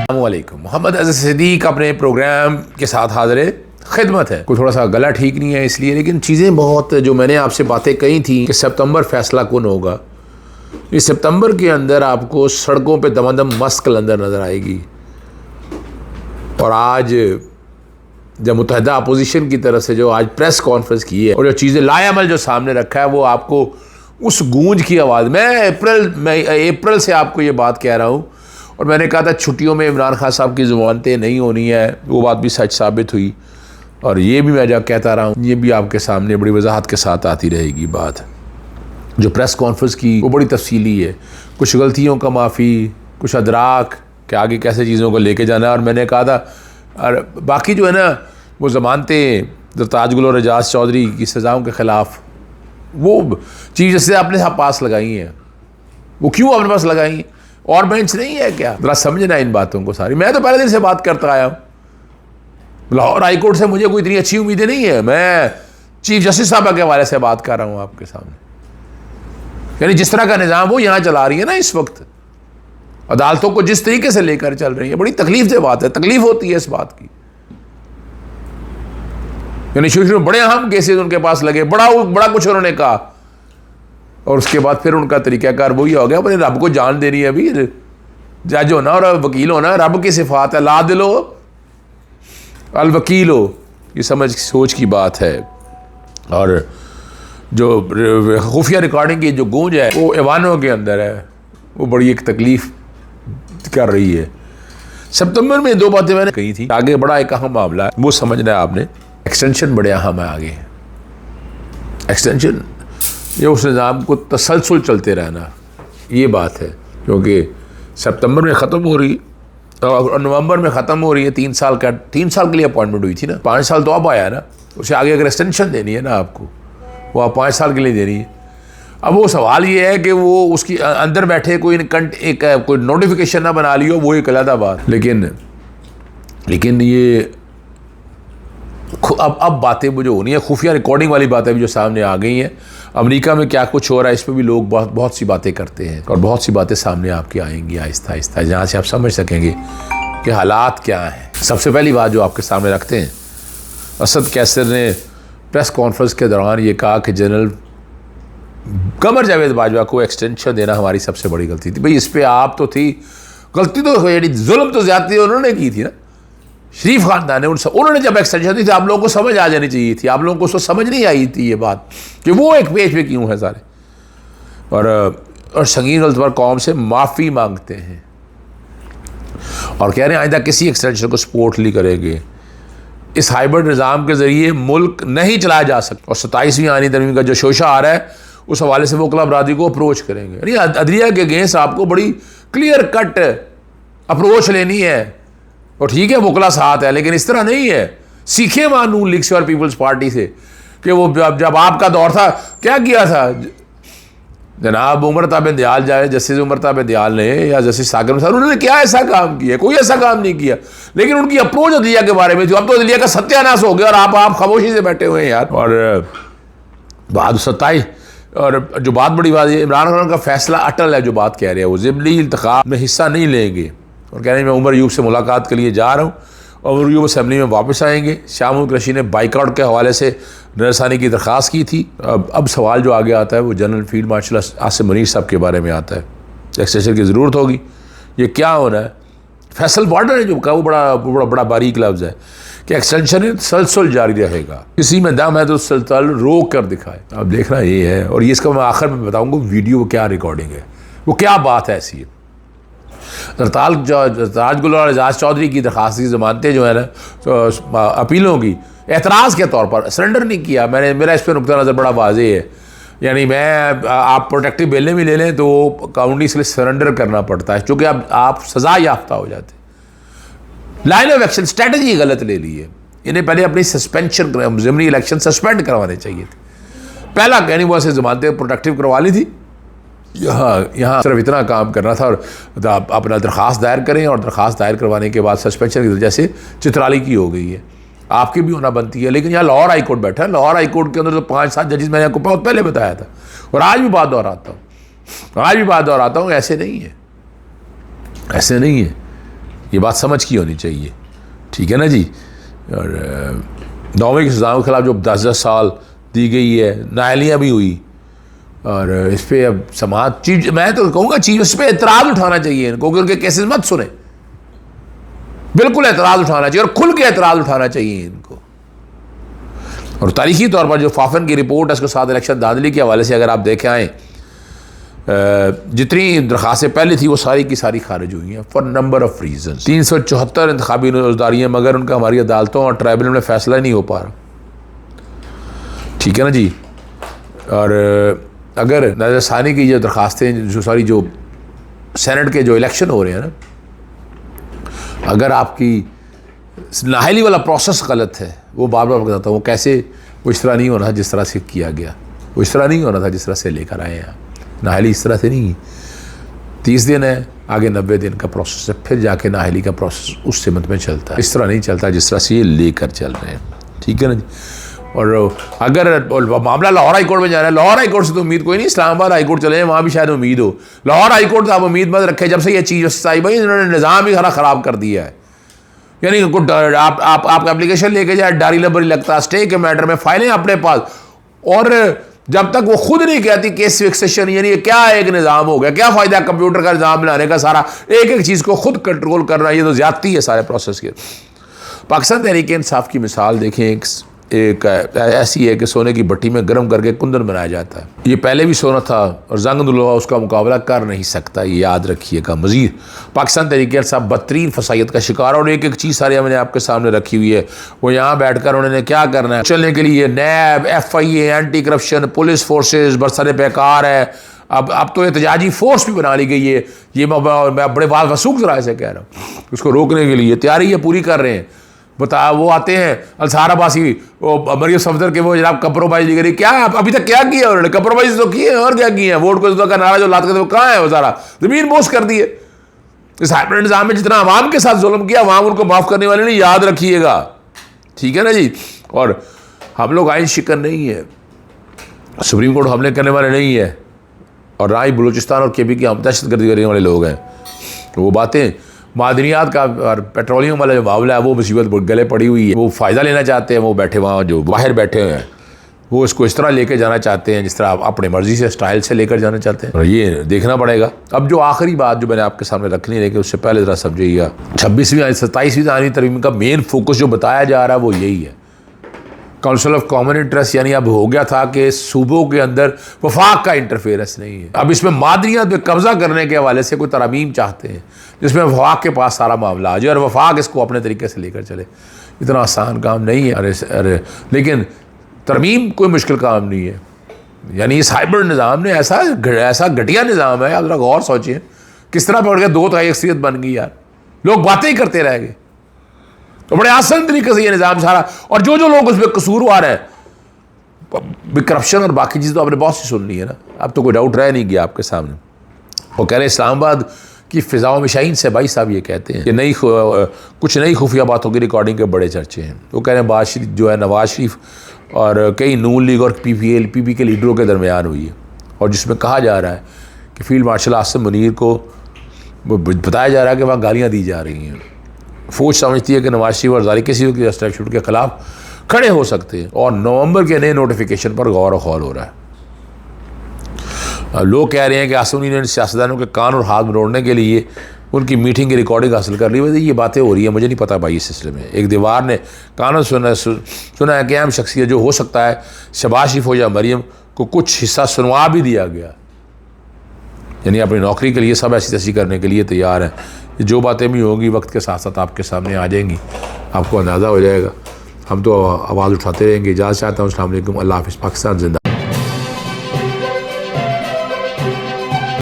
अस्सलामुअलैकुम। मोहम्मद अज़ीज़ सिद्दीक अपने प्रोग्राम के साथ हाज़िर खिदमत है। कोई थोड़ा सा गला ठीक नहीं है इसलिए, लेकिन चीज़ें बहुत जो मैंने आपसे बातें कही थी कि सितंबर फैसला कुन होगा। इस सितंबर के अंदर आपको सड़कों पे दमादम मस्त कलंदर नज़र आएगी। और आज जब मुत्तहिदा अपोजिशन की तरफ से जो आज प्रेस कॉन्फ्रेंस की है और जो चीज़ें लाएअमल जो सामने रखा है, वो आपको उस गूंज की आवाज़, मैं अप्रैल से आपको ये बात कह रहा हूँ और मैंने कहा था छुट्टियों में इमरान खान साहब की ज़मानतें नहीं होनी है, वो बात भी सच साबित हुई। और ये भी मैं जब कहता रहा हूँ, ये भी आपके सामने बड़ी वजाहत के साथ आती रहेगी बात। जो प्रेस कॉन्फ्रेंस की वो बड़ी तफसीली है, कुछ गलतियों का माफ़ी, कुछ अदराक कि आगे कैसे चीज़ों को लेके जाना है। और मैंने कहा था और बाकी जो है ना, वो ज़मानतें ताजगुल और एजाज चौधरी की सज़ाओं के ख़िलाफ़ वो चीज़ जैसे आपने पास लगाई हैं, वो क्यों आपने पास लगाई हैं? और बेंच नहीं है क्या? ज़रा समझना इन बातों को सारी। मैं तो पहले दिन से बात करता आया हूँ, लाहौर हाई कोर्ट से मुझे कोई इतनी अच्छी उम्मीदें नहीं है। मैं चीफ जस्टिस साहब के हवाले से बात कर रहा हूँ आपके सामने। यानी जिस तरह का निज़ाम वो यहाँ चला रही है ना इस वक्त, अदालतों को जिस तरीके से लेकर चल रही है, बड़ी तकलीफ से बात है। तकलीफ होती है इस बात की। यानी शुरू में बड़े अहम केसेस उनके पास लगे, बड़ा कुछ उन्होंने कहा, और उसके बाद फिर उनका तरीक़ाकार वही हो गया, अपने रब को जान देनी है। अभी जज होना और वकील होना रब की सिफात है। ला दिलो अल वकील हो, ये समझ सोच की बात है। और जो खुफिया रिकॉर्डिंग की जो गूंज है वो ऐवानों के अंदर है, वो बड़ी एक तकलीफ कर रही है। सितंबर में दो बातें मैंने कही थी, आगे बड़ा एक अहम मामला है, वो समझना है आपने। एक्सटेंशन बड़े अहम है आगे। एक्सटेंशन ये उस निज़ाम को तसलसल चलते रहना, ये बात है। क्योंकि सितंबर में ख़त्म हो रही और नवंबर में ख़त्म हो रही है। 3 साल के लिए अपॉइंटमेंट हुई थी ना, 5 साल तो अब आया ना, उसे आगे अगर एक्सटेंशन देनी है ना आपको, वो आप 5 साल के लिए देनी है। अब वो सवाल ये है कि वो उसकी अंदर बैठे कोई नोटिफिकेशन ना बना लियो, वो एक अलग बात। लेकिन ये अब बातें जो होनी है, खुफिया रिकॉर्डिंग वाली बातें भी जो सामने आ गई हैं। अमेरिका में क्या कुछ हो रहा है इस पर भी लोग बहुत सी बातें करते हैं, और बहुत सी बातें सामने आपकी आएंगी आहिस्ता आहिस्ता, जहाँ से आप समझ सकेंगे कि हालात क्या हैं। सबसे पहली बात जो आपके सामने रखते हैं, असद कैसर ने प्रेस कॉन्फ्रेंस के दौरान ये कहा कि जनरल कमर जावेद बाजवा को एक्सटेंशन देना हमारी सबसे बड़ी गलती थी। भाई इस पर आप तो थी गलती, तो यानी जुल्म तो ज़्यादती उन्होंने की थी ना, शरीफ खानदान ने। उन्होंने जब एक्सटेंशन दी थी, आप लोगों को समझ आ जानी चाहिए थी। आप लोगों को उसको समझ नहीं आई थी ये बात कि वो एक पेज पे क्यों है सारे। और संगीन गलती पर कौम से माफ़ी मांगते हैं और कह रहे हैं आइंदा किसी एक्सटेंशन को सपोर्ट नहीं करेंगे। इस हाइब्रिड निज़ाम के ज़रिए मुल्क नहीं चलाया जा सकता। और 27वीं आईनी तरमीम का जो शोशा आ रहा है, उस हवाले से वकला बरादरी को अप्रोच करेंगे। यानी अदलिया के अगेंस्ट आपको बड़ी क्लियर कट अप्रोच लेनी है। और ठीक है वकला साथ है, लेकिन इस तरह नहीं है। सीखे वहाँ नून लीग से और पीपल्स पार्टी से कि वो जब आपका दौर था क्या किया था जनाब उमरता बिन दयाल जाए, जस्टिस उमरता बिन दयाल ने या जस्टिस साकिब साहब, उन्होंने क्या ऐसा काम किया? कोई ऐसा काम नहीं किया, लेकिन उनकी अप्रोच अदलिया के बारे में थी। अब तो अदलिया का सत्यानाश हो गया और आप खामोशी से बैठे हुए हैं यार। और बात 27 और जो बात बड़ी बात है, इमरान खान का फैसला अटल है। जो बात कह रहे हैं वो ज़िमनी इंतखाब में हिस्सा नहीं लेंगे और कह रहे हैं मैं उमर यूब से मुलाकात के लिए जा रहा हूँ और उमर यूब असम्बली में वापस आएंगे। शाह कुरैशी ने बाइकआउट के हवाले से नजरसानी की दरख्वास्त की थी। अब सवाल जो आगे आता है वो general field marshal Asim Munir साहब के बारे में आता है। एक्सटेंशन की ज़रूरत होगी, ये क्या होना है? फैसल बॉर्डर है जो का वो बड़ा बारीक लफ्ज़ है कि एक्सटेंशन सलसल जारी रहेगा, किसी में दम है तो सलसल रोक कर दिखाए। अब देखना ये है, और ये इसका मैं आखिर में बताऊँगा वीडियो क्या रिकॉर्डिंग है, वो क्या बात है ऐसी है। ताजगुल और एजाज चौधरी की दरख्वास्त की ज़मानतें जो है ना, तो अपीलों की एतराज़ के तौर पर सरेंडर नहीं किया। मेरा इस पर नुक्ता नज़र बड़ा वाज़ेह है। यानी आप प्रोटेक्टिव बेलें भी ले लें तो काउंटी के लिए सरेंडर करना पड़ता है, चूँकि आप सज़ा याफ्ता हो जाते। लाइन ऑफ एक्शन स्ट्रेटजी गलत ले ली है। इन्हें पहले अपनी सस्पेंशन ज़िमनी इलेक्शन सस्पेंड करवाने चाहिए थे। पहला कहनी वो ऐसे ज़मानतें प्रोटेक्टिव करवा ली थी, यहाँ सिर्फ इतना काम करना था। और अपना दरख्वास्त दायर करें, और दरख्वास्त दायर करवाने के बाद सस्पेंशन की वजह से चित्राली की हो गई है, आपकी भी होना बनती है। लेकिन यहाँ लाहौर हाई कोर्ट बैठा है, लाहौर हाई कोर्ट के अंदर तो 5-7 जजेस मैंने आपको बहुत पहले बताया था, और आज भी बात दोहराता हूँ, ऐसे नहीं है, ऐसे नहीं है। ये बात समझ की होनी चाहिए, ठीक है ना जी। और नौवीं की सज़ाओं के खिलाफ जो 10-10 साल दी गई है, नाअहलियाँ भी हुई, और इस पर अब समाज चीफ, मैं तो कहूँगा चीफ इस पर एतराज़ उठाना चाहिए इनको, क्योंकि उनके केसेस मत सुने, बिल्कुल एतराज़ उठाना चाहिए और खुल के एतराज़ उठाना चाहिए इनको। और तारीखी तौर पर जो फाफन की रिपोर्ट है उसके साथ इलेक्शन धांधली के हवाले से अगर आप देखें आएँ, जितनी दरख्वास्तें पहले थी वो सारी की सारी खारिज हुई हैं फॉर नंबर ऑफ रीजन। 374 इंतखाबी नौजदारियाँ, मगर उनका हमारी अदालतों और ट्राइब्यूनल में फैसला नहीं हो पा रहा, ठीक है ना जी। और अगर नजरसानी की जो दरख्वास्तें जो सारी जो सेनेट के जो इलेक्शन हो रहे हैं ना, अगर आपकी नाअहली वाला प्रोसेस गलत है, वो बार बार बताता हूँ, वो कैसे, वो इस तरह नहीं होना था जिस तरह से किया गया, वो इस तरह नहीं होना था जिस तरह से लेकर आए हैं। नाअहली इस तरह से नहीं, 30 दिन है, आगे 90 दिन का प्रोसेस है, फिर जाके नाअहली का प्रोसेस उस सिमत में चलता है, इस तरह नहीं चलता जिस तरह से ये लेकर चल रहे हैं, ठीक है ना जी। और अगर मामला लाहौर हाई कोर्ट में जा रहा है, लाहौर हाई कोर्ट से तो उम्मीद कोई नहीं, इस्लामाबाद हाई कोर्ट चले जाए, वहाँ भी शायद उम्मीद हो। लाहौर हाई कोर्ट से आप उम्मीद मत रखें, जब से ये चीज़ आई भाई इन्होंने निज़ाम ही सारा ख़राब कर दिया है। यानी आप एप्लीकेशन लेके जाए, डारी लबरी लगता, स्टे के मैटर में फाइलें अपने पास, और जब तक वो खुद नहीं कहती केस फिक्सेशन, यानी क्या एक निज़ाम हो गया, क्या फ़ायदा कंप्यूटर का निज़ाम बनाने का, सारा एक एक चीज़ को खुद कंट्रोल करना, ये तो ज़्यादती है सारे प्रोसेस के। पाकिस्तान तहरीक इंसाफ की मिसाल देखें, एक ऐसी है कि सोने की भट्टी में गर्म करके कुंदन बनाया जाता है। ये पहले भी सोना था और जंग-ए-दुल्हा उसका मुकाबला कर नहीं सकता, ये याद रखिएगा। मज़ीद पाकिस्तान तहरीक इंसाफ बदतरीन फसाइयत का शिकार, और एक एक चीज़ सारी मैंने आपके सामने रखी हुई है। वो यहाँ बैठकर उन्होंने क्या करना है, चलने के लिए NAB, FIA, anti corruption, police forces बरसरे बेकार है। अब तो एहतजाजी फोर्स भी बना ली गई है, ये मैं बड़े बात वसूख राय से कह रहा हूँ, उसको रोकने के लिए तैयारी ये पूरी कर रहे हैं। बता, वो आते हैं अलसार अब्बासी, वो मरियम सफदर के, वो जनाब कम्प्रोमाइज़ करी, क्या अभी तक क्या किया उन्होंने, कम्प्रोमाइज़ तो किए और क्या किए हैं, वोट को का नारा जो लाते थे वो कहाँ है, वो सारा ज़मीन बोस कर दिए। इस हाइब्रिड निज़ाम में जितना अवाम के साथ जुल्म किया, अवाम उनको माफ़ करने वाले नहीं, याद रखिएगा, ठीक है ना जी। और हम लोग आइन शिकन नहीं है, सुप्रीम कोर्ट हमले करने वाले नहीं है, और ना ही बलूचिस्तान और KB की हम दहशतगर्दी करने वाले लोग हैं। तो वो बातें मादनियात का और पेट्रोलियम वाला जो मामला है, वो मुसीबत गले पड़ी हुई है, वो फ़ायदा लेना चाहते हैं, वो बैठे वहाँ जो बाहर बैठे हैं, वो इसको इस तरह लेकर जाना चाहते हैं जिस तरह आप अपने मर्ज़ी से स्टाइल से लेकर जाना चाहते हैं, और ये देखना पड़ेगा। अब जो आखिरी बात जो मैंने आपके सामने रखनी है, लेकिन उससे पहले ज़रा समझिएगा, 26वीं 27वीं आनी तरमीम का मेन फोकस जो बताया जा रहा है वो यही है, काउंसिल ऑफ कॉमन इंटरेस्ट, यानी अब हो गया था कि सूबों के अंदर वफाक का इंटरफेरेंस नहीं है। अब इसमें मादनियात पे कब्जा करने के हवाले से कोई तरमीम चाहते हैं जिसमें वफाक के पास सारा मामला आ जाए और वफाक इसको अपने तरीके से लेकर चले। इतना आसान काम नहीं है। अरे लेकिन तरमीम कोई मुश्किल काम नहीं है। यानी इस हाइब्रिड निज़ाम ने ऐसा घटिया निज़ाम है, आप जरा गौर सोचिए किस तरह पड़ गया, दो तरह अक्सरियत बन गई यार, लोग बातें ही करते रह गए। तो बड़े आसान तरीके से ये निज़ाम सारा, और जो लोग उसमें कसूरवार हैं, करप्शन और बाकी चीज़ तो आपने बहुत सी सुन ली है ना, अब तो कोई डाउट रह नहीं गया आपके सामने। वो कह रहे हैं इस्लामाबाद की फ़िज़ाओं में शाहीन से भाई साहब ये कहते हैं कि कुछ नई खुफिया बातों की रिकॉर्डिंग के बड़े चर्चे हैं। वो कह रहे हैं बात शरीफ जो है नवाज शरीफ और कई नून लीग और PP के लीडरों के दरमियान हुई है, और जिसमें कहा जा रहा है कि फील्ड मार्शल आसिम मुनीर को बताया जा रहा है कि वहाँ गालियाँ दी जा रही हैं। फौज समझती है कि नवाज शरीफ और ज़ारी किसी के एस्टैब्लिशमेंट के खिलाफ खड़े हो सकते हैं, और नवंबर के नए नोटिफिकेशन पर गौर व खौल हो रहा है। लोग कह रहे हैं कि आसिम मुनीर ने सियासतदानों के कान और हाथ मरोड़ने के लिए उनकी मीटिंग की रिकॉर्डिंग हासिल कर ली। वैसे ये बातें हो रही हैं, मुझे नहीं पता भाई इस सिलसिले में। एक दीवार ने कानून सुना है कि अहम शख्सियत जो हो सकता है शहबाज शरीफ हो या मरियम को कुछ हिस्सा सुनवा भी दिया गया, यानी अपनी नौकरी के लिए सब ऐसी तैसी करने के लिए तैयार हैं। जो बातें भी होंगी वक्त के साथ साथ आपके सामने आ जाएंगी, आपको अंदाज़ा हो जाएगा। हम तो आवाज़ उठाते रहेंगे। इजाज़त चाहता हूँ। अस्सलाम वालेकुम, अल्लाह हाफ़िज़। पाकिस्तान जिंदा।